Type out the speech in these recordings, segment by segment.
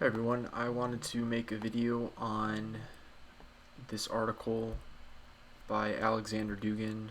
Hey everyone, I wanted to make a video on this article by Alexander Dugin,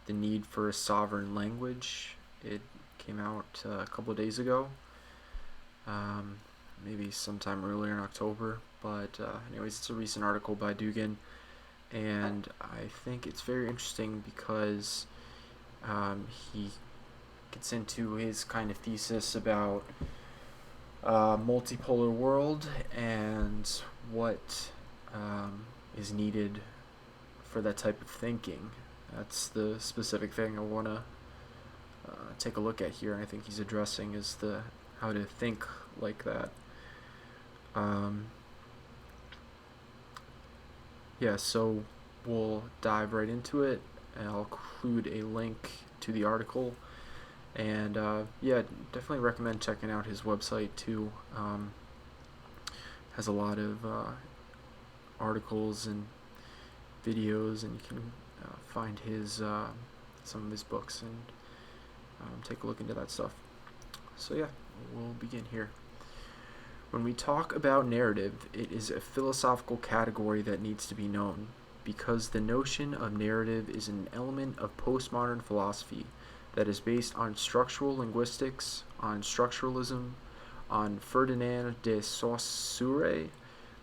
The Need for a Sovereign Language. It came out a couple of days ago, um, maybe sometime earlier in October, but anyways, it's a recent article by Dugin, and I think it's very interesting because he gets into his kind of thesis about multipolar world and what is needed for that type of thinking. That's the specific thing I want to take a look at here, and I think he's addressing is the how to think like that. Um, yeah, so we'll dive right into it, and I'll include a link to the article. And yeah, definitely recommend checking out his website too. Has a lot of articles and videos, and you can find his some of his books and take a look into that stuff. So yeah, we'll begin here. When we talk about narrative, it is a philosophical category that needs to be known, because the notion of narrative is an element of postmodern philosophy that is based on structural linguistics, on structuralism, on Ferdinand de Saussure,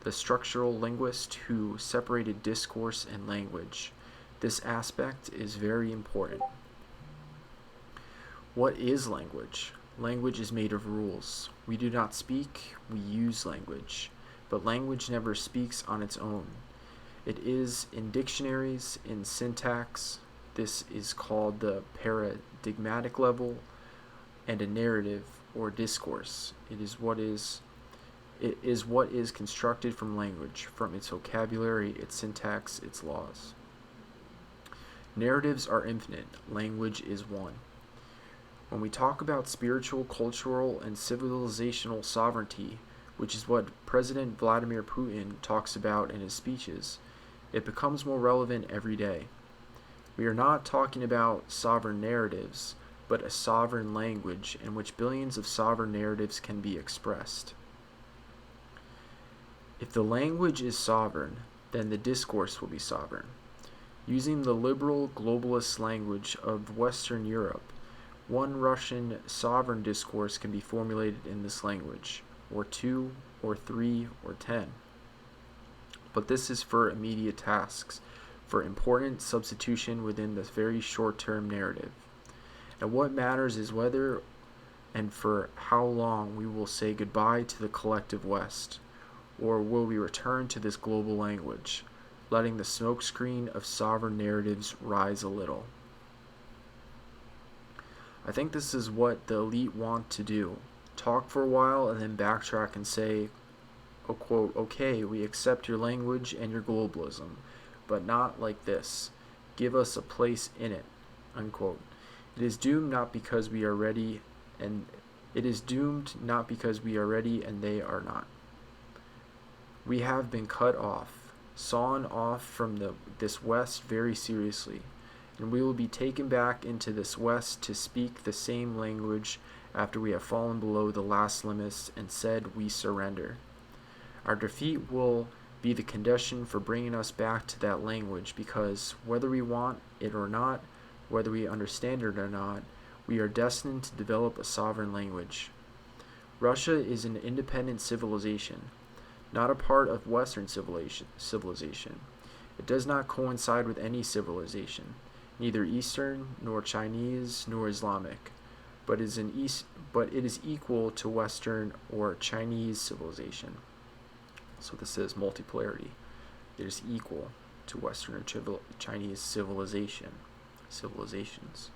the structural linguist who separated discourse and language. This aspect is very important. What is language? Language is made of rules. We do not speak, we use language. But language never speaks on its own. It is in dictionaries, in syntax. This is called the paradigmatic level, and a narrative or discourse. It is what is constructed from language, from its vocabulary, its syntax, its laws. Narratives are infinite. Language is one. When we talk about spiritual, cultural, and civilizational sovereignty, which is what President Vladimir Putin talks about in his speeches, it becomes more relevant every day. We are not talking about sovereign narratives, but a sovereign language in which billions of sovereign narratives can be expressed. If the language is sovereign, then the discourse will be sovereign. Using the liberal globalist language of Western Europe, one Russian sovereign discourse can be formulated in this language, or two, or three, or 10. But this is for immediate tasks, for important substitution within this very short-term narrative. And what matters is whether and for how long we will say goodbye to the collective West, or will we return to this global language, letting the smokescreen of sovereign narratives rise a little. I think this is what the elite want to do. Talk for a while and then backtrack and say, oh, quote, okay, we accept your language and your globalism, but not like this. Give us a place in it, unquote. It is doomed not because we are ready, and they are not. We have been cut off, sawn off from this West very seriously, and we will be taken back into this West to speak the same language after we have fallen below the last limits and said we surrender. Our defeat will be the condition for bringing us back to that language, because whether we want it or not, whether we understand it or not, we are destined to develop a sovereign language. Russia is an independent civilization, not a part of Western civilization. It does not coincide with any civilization, neither Eastern, nor Chinese, nor Islamic, but it is equal to Western or Chinese civilization. So this is multipolarity. It is equal to Western or Chinese civilizations.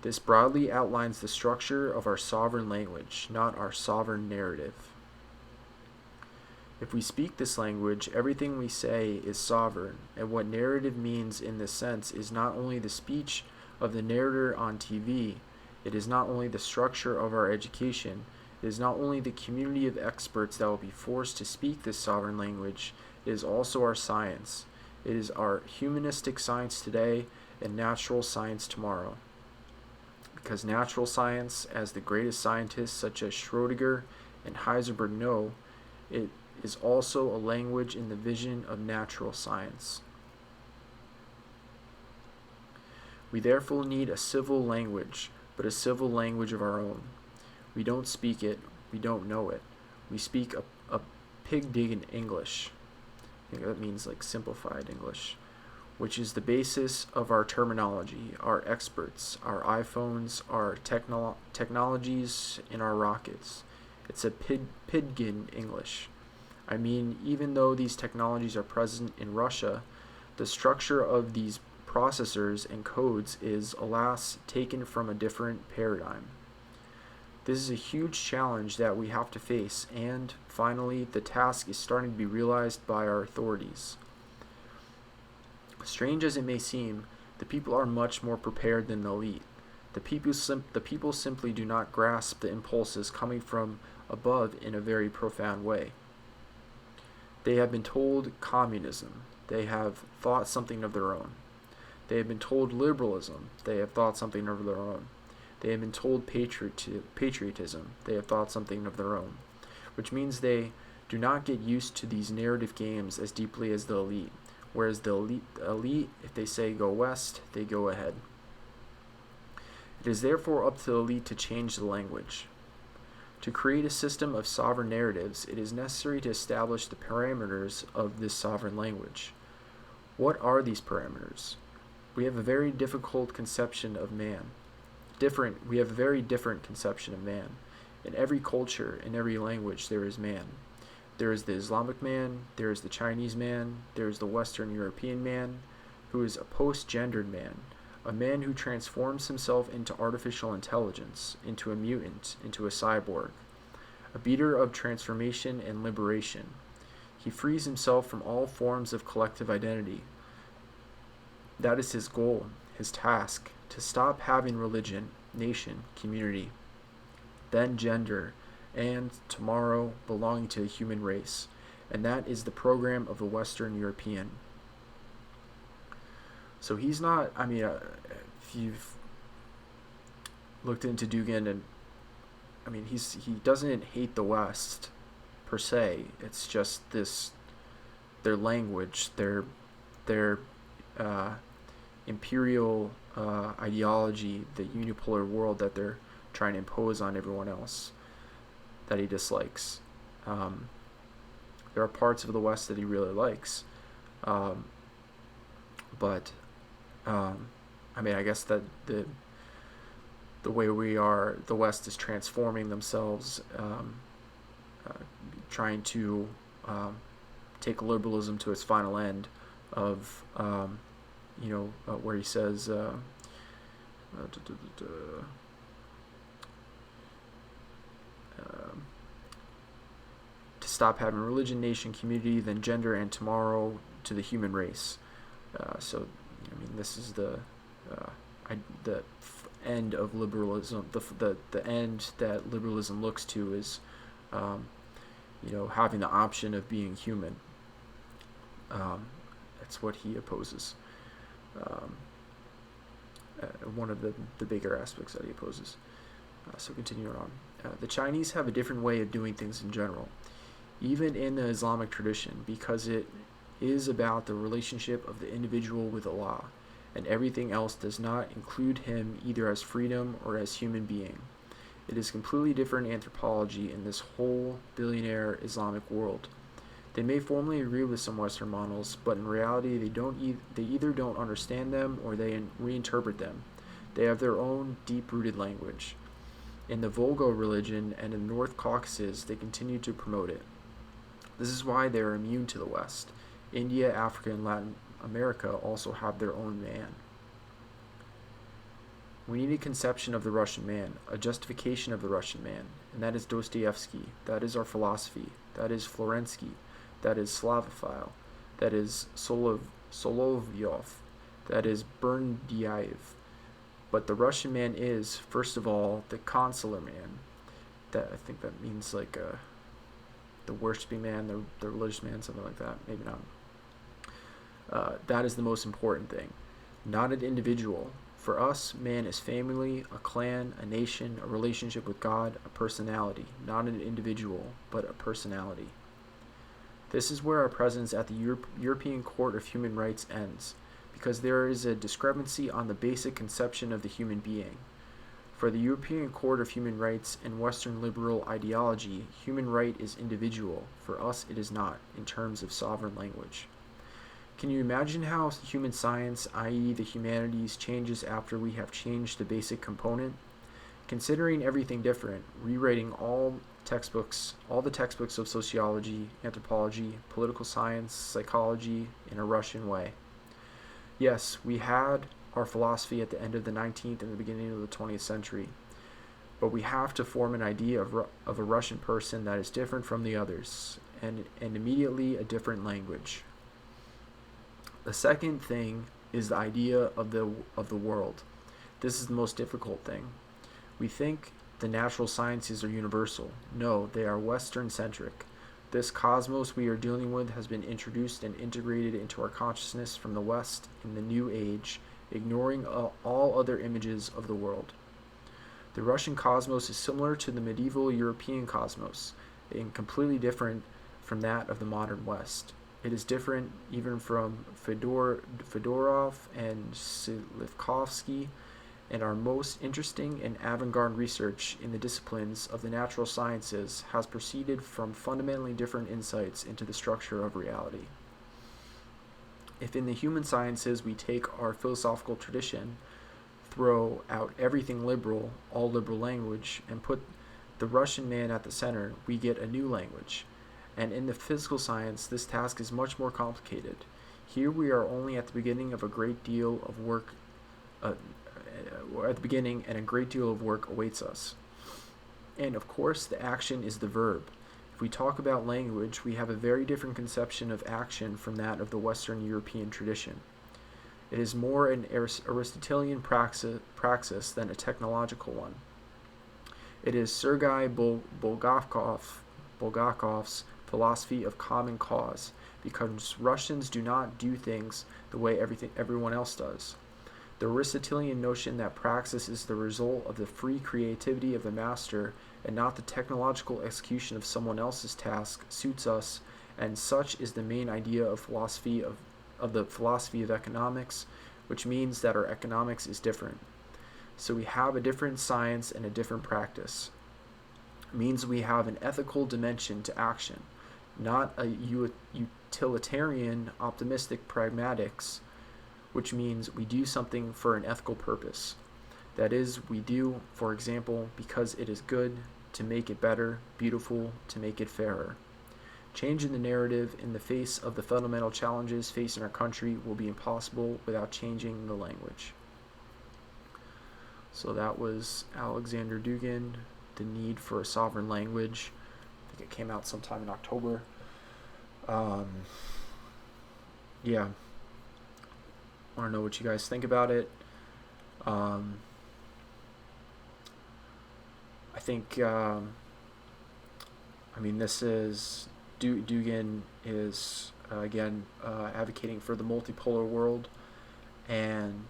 This broadly outlines the structure of our sovereign language, not our sovereign narrative. If we speak this language, everything we say is sovereign, and what narrative means in this sense is not only the speech of the narrator on TV, it is not only the structure of our education, it is not only the community of experts that will be forced to speak this sovereign language, it is also our science. It is our humanistic science today and natural science tomorrow. Because natural science, as the greatest scientists such as Schrödinger and Heisenberg know, it is also a language in the vision of natural science. We therefore need a civil language, but a civil language of our own. We don't speak it, we don't know it. We speak a pig-digging English. I think that means like simplified English, which is the basis of our terminology, our experts, our iPhones, our technologies, and our rockets. It's a pidgin English. I mean, even though these technologies are present in Russia, the structure of these processors and codes is, alas, taken from a different paradigm. This is a huge challenge that we have to face, and finally, the task is starting to be realized by our authorities. Strange as it may seem, the people are much more prepared than the elite. The people simply do not grasp the impulses coming from above in a very profound way. They have been told communism. They have thought something of their own. They have been told liberalism. They have thought something of their own. They have been told patriotism. They have thought something of their own. Which means they do not get used to these narrative games as deeply as the elite. Whereas the elite, if they say go west, they go ahead. It is therefore up to the elite to change the language. To create a system of sovereign narratives, it is necessary to establish the parameters of this sovereign language. What are these parameters? We have a very difficult conception of man. We have a very different conception of man. In every culture, in every language, there is man. There is the Islamic man, there is the Chinese man, there is the Western European man, who is a post-gendered man, a man who transforms himself into artificial intelligence, into a mutant, into a cyborg, a beater of transformation and liberation. He frees himself from all forms of collective identity. That is his goal, his task, to stop having religion, nation, community, then gender, and tomorrow belonging to the human race. And that is the program of the Western European. So he's not, if you've looked into Dugin, and he doesn't hate the West per se. It's just their language, their imperial ideology, the unipolar world that they're trying to impose on everyone else, that he dislikes. There are parts of the West that he really likes, but I guess that the way the West is transforming themselves, trying to take liberalism to its final end of, where he says, to stop having religion, nation, community, then gender, and tomorrow to the human race. This is the end of liberalism. The end that liberalism looks to is, having the option of being human. That's what he opposes. One of the bigger aspects that he opposes. So continuing on. The Chinese have a different way of doing things in general, even in the Islamic tradition, because it is about the relationship of the individual with Allah, and everything else does not include him either as freedom or as human being. It is completely different anthropology in this whole billionaire Islamic world. They may formally agree with some Western models, but in reality they either don't understand them or they reinterpret them. They have their own deep-rooted language. In the Volga religion and in the North Caucasus, they continue to promote it. This is why they are immune to the West. India, Africa, and Latin America also have their own man. We need a conception of the Russian man, a justification of the Russian man, and that is Dostoevsky, that is our philosophy, that is Florensky, that is Slavophile, that is Solovyov, that is Berdyaev. But the Russian man is, first of all, the consular man. That I think that means like the worshipping man, the religious man, something like that. Maybe not. That is the most important thing. Not an individual. For us, man is family, a clan, a nation, a relationship with God, a personality, not an individual, but a personality. This is where our presence at the European Court of Human Rights ends, because there is a discrepancy on the basic conception of the human being. For the European Court of Human Rights and Western liberal ideology, human right is individual. For us, it is not, in terms of sovereign language. Can you imagine how human science, i.e. the humanities, changes after we have changed the basic component? Considering everything different, rewriting all the textbooks of sociology, anthropology, political science, psychology in a Russian way. Yes, we had our philosophy at the end of the 19th and the beginning of the 20th century, but we have to form an idea of a Russian person that is different from the others, and immediately a different language. The second thing is the idea of the world. This is the most difficult thing. We think the natural sciences are universal. No, they are Western-centric. This cosmos we are dealing with has been introduced and integrated into our consciousness from the West in the New Age, ignoring all other images of the world. The Russian cosmos is similar to the medieval European cosmos, and completely different from that of the modern West. It is different even from Fedorov and Slivkovsky, and our most interesting and avant-garde research in the disciplines of the natural sciences has proceeded from fundamentally different insights into the structure of reality. If in the human sciences we take our philosophical tradition, throw out everything liberal, all liberal language, and put the Russian man at the center, we get a new language. And in the physical science, this task is much more complicated. Here we are only at the beginning of a great deal of work, and a great deal of work awaits us. And of course, the action is the verb. If we talk about language, we have a very different conception of action from that of the Western European tradition. It is more an Aristotelian praxis than a technological one. It is Sergei Bulgakov's philosophy of common cause, because Russians do not do things the way everyone else does. The Aristotelian notion that praxis is the result of the free creativity of the master and not the technological execution of someone else's task suits us, and such is the main idea of the philosophy of economics, which means that our economics is different. So we have a different science and a different practice. It means we have an ethical dimension to action, not a utilitarian, optimistic pragmatics, which means we do something for an ethical purpose. That is, we do, for example, because it is good, to make it better, beautiful, to make it fairer. Changing the narrative in the face of the fundamental challenges facing our country will be impossible without changing the language. So that was Alexander Dugin, The Need for a Sovereign Language. I think it came out sometime in October. Yeah. I want to know what you guys think about it. I think, this is, Dugin is, again, advocating for the multipolar world, and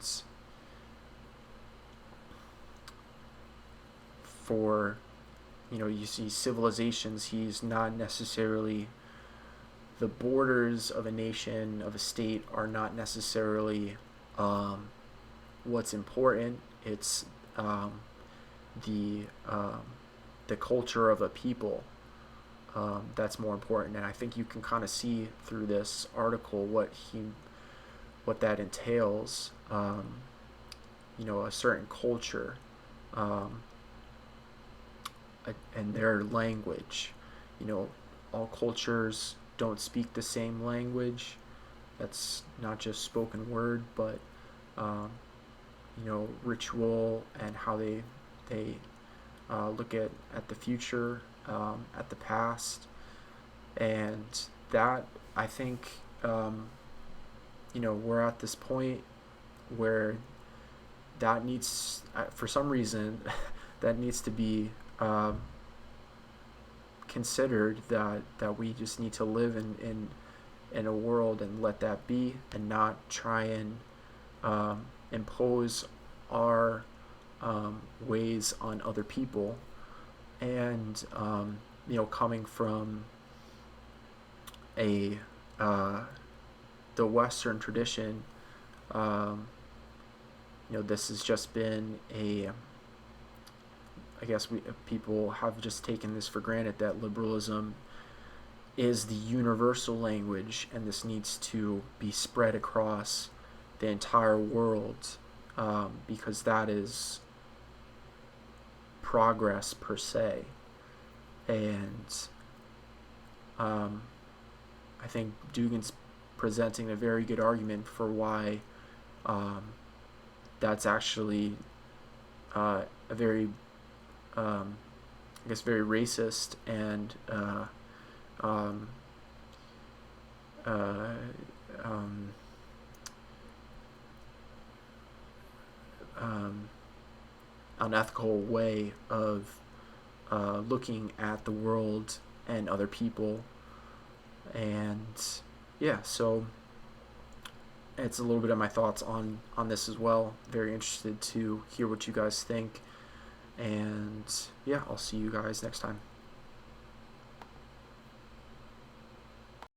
for, you see civilizations, he's not necessarily, the borders of a nation, of a state, are not necessarily what's important. It's the culture of a people that's more important. And I think you can kind of see through this article what that entails. A certain culture and their language. All cultures don't speak the same language. That's not just spoken word, but ritual, and how they look at the future, at the past, and that, I think, we're at this point where that needs, for some reason, that needs to be considered, that we just need to live in a world and let that be, and not try and impose our ways on other people, and coming from a the Western tradition, this has just been I guess people have just taken this for granted that liberalism is the universal language, and this needs to be spread across the entire world, because that is progress per se. And I think Dugin's presenting a very good argument for why that's actually a very, I guess, very racist and unethical way of looking at the world and other people. And yeah, so it's a little bit of my thoughts on this as well. Very interested to hear what you guys think. And yeah, I'll see you guys next time.